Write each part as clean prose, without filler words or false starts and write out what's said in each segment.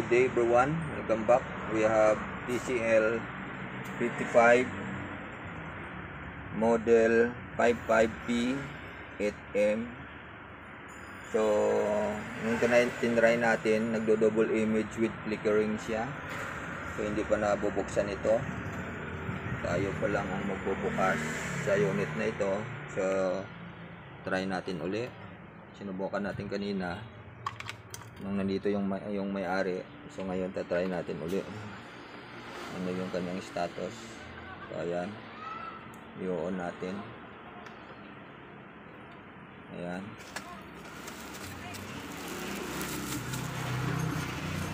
Good day everyone, welcome back. We have TCL 55 model 55P 8M. So nung tinry natin, nagdo-double image with flickering siya. So hindi pa nabubuksan ito. Tayo pa lang ang magbubukas sa unit na ito. So try natin uli. Sinubukan natin kanina nung nandito yung may-ari. So ngayon tatry natin uli ano yung kanyang status. So ayan, i-on natin. Ayan,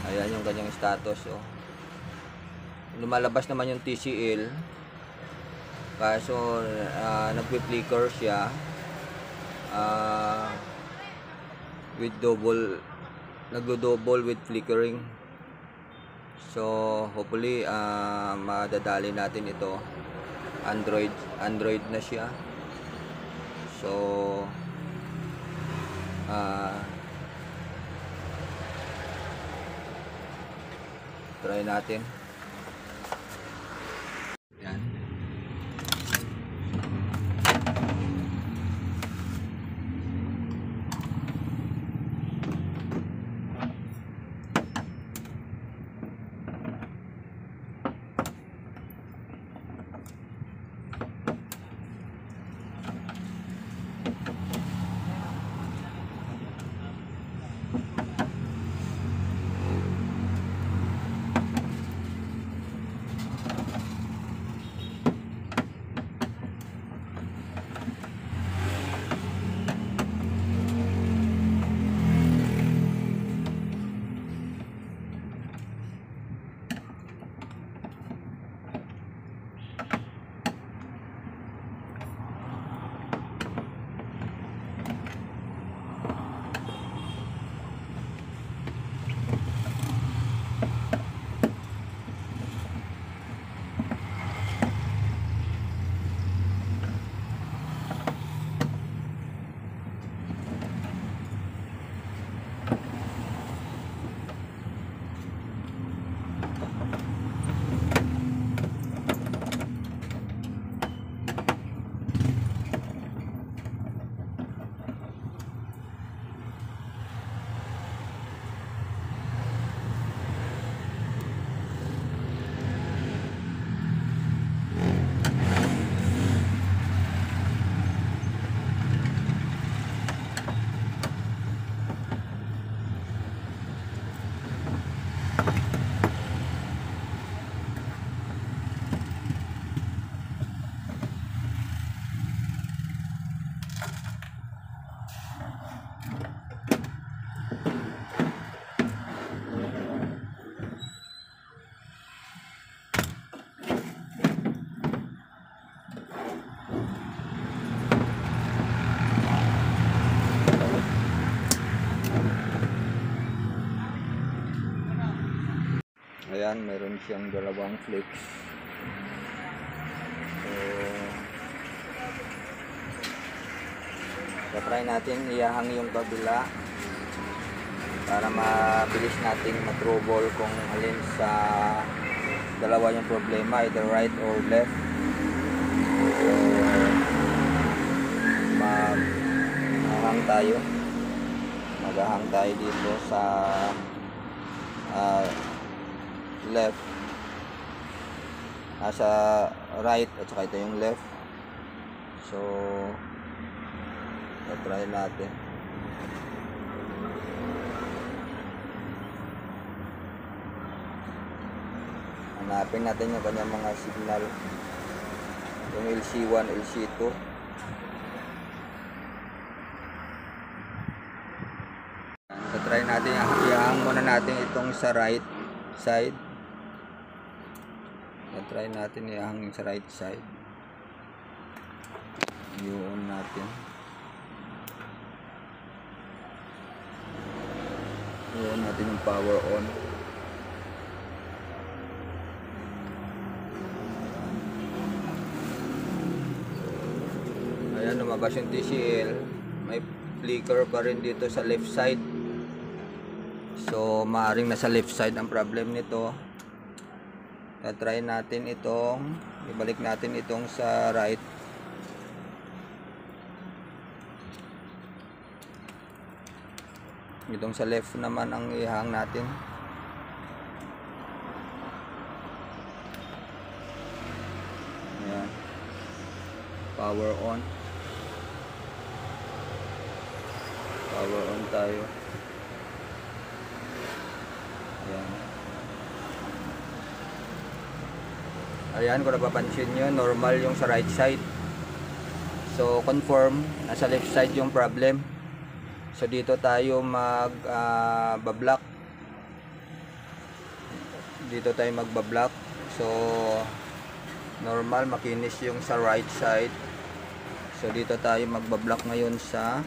ayan yung kanyang status. Oh, lumalabas naman yung TCL, kaso nagpi-flicker siya with nagdo-double with flickering. So hopefully madadali natin ito. Android na siya. So try natin. Yan. Ayan, meron siyang dalawang flicks. So try natin iyahang yung kabila para mabilis natin matrouble kung alin sa dalawa yung problema, either right or left. So maghahang tayo dito sa left, sa right at saka ito yung left. So try natin. Hanapin natin yung kanyang mga signal, yung LC1, LC2. Try natin, ihahang muna natin itong sa right side. Try natin ihahang sa right side. I-on natin. I-on natin yung power on. Ayan, lumabas yung TCL. May flicker pa rin dito sa left side. So maaring nasa left side ang problem nito. Try natin itong ibalik natin itong sa right. Itong sa left naman ang ihang natin. Ayan. Power on. Power on tayo. Ayan. Ayan, kung napapansin nyo, normal yung sa right side. So confirm, nasa left side yung problem. So dito tayo mag-block. Dito tayo magba-block. So normal, makinis yung sa right side. So dito tayo magba-block ngayon sa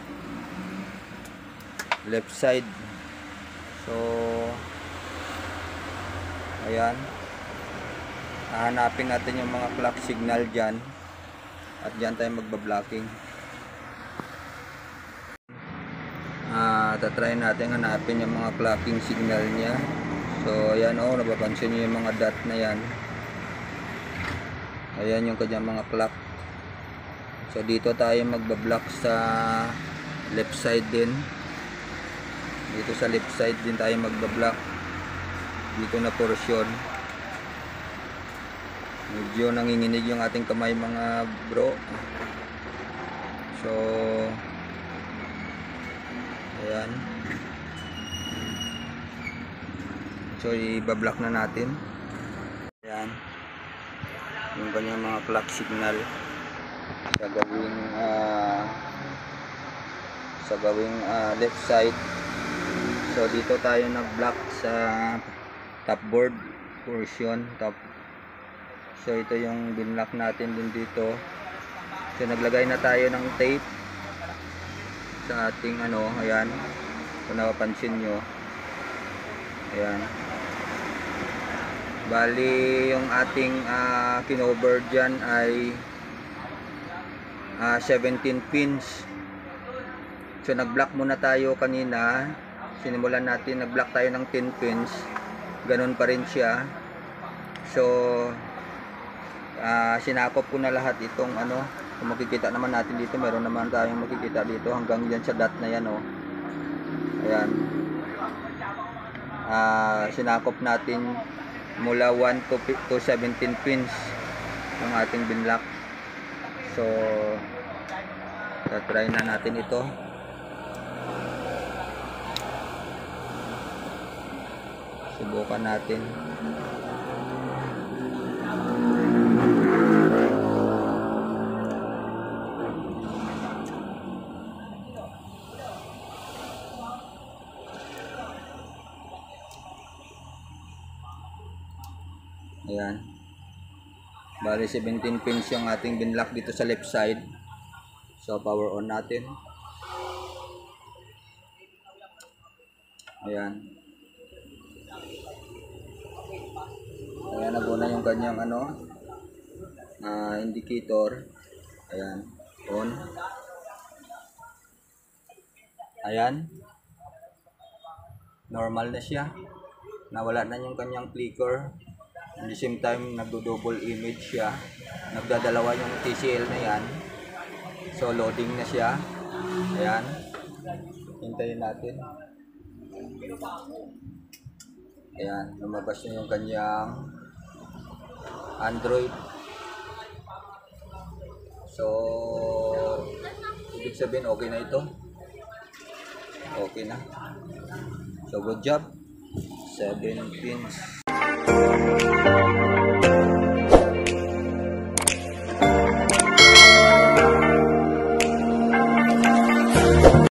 left side. So ayan, hahanapin natin yung mga clock signal dyan, at dyan tayo magba-blocking. Tatry natin hanapin yung mga clocking signal niya. So ayan, napapansin nyo yung mga dot na yan. Ayan yung kanyang mga clock. So dito tayo magba-block sa left side din. Dito sa left side din tayo magba-block. Dito na portion. Medyo nanginginig yung ating kamay mga bro. So ayan. So i-block na natin. Ayan. Yung kanyang mga clock signal sa gawing left side. So dito tayo nag-block sa top board portion, top. So ito yung binlock natin din dito. So naglagay na tayo ng tape sa ating ayan, kung napapansin nyo. Ayan, bali yung ating kinover dyan ay 17 pins. So nag-block muna tayo kanina, sinimulan natin, nag-block tayo ng 10 pins, ganun pa rin siya. So sinakop ko na lahat itong kung makikita naman natin dito, meron naman tayong makikita dito hanggang dyan sa dot na yan. Ayan, sinakop natin mula 1 to 17 pins ang ating binlock. So try na natin ito. Subukan natin. Ayan, bali 17 pins yung ating binlock dito sa left side. So power on natin. Ayan, ayan, nabuna yung kanyang indicator. Ayan, on. Ayan, normal na siya, nawala na yung kanyang flicker. At the same time, nagdo-double image siya. Nagdadalawa yung TCL na yan. So, loading na siya. Ayan. Hintayin natin. Ayan. Lumabas na yung kanyang Android. So, ibig sabihin, okay na ito. Okay na. So, good job. 7 pins.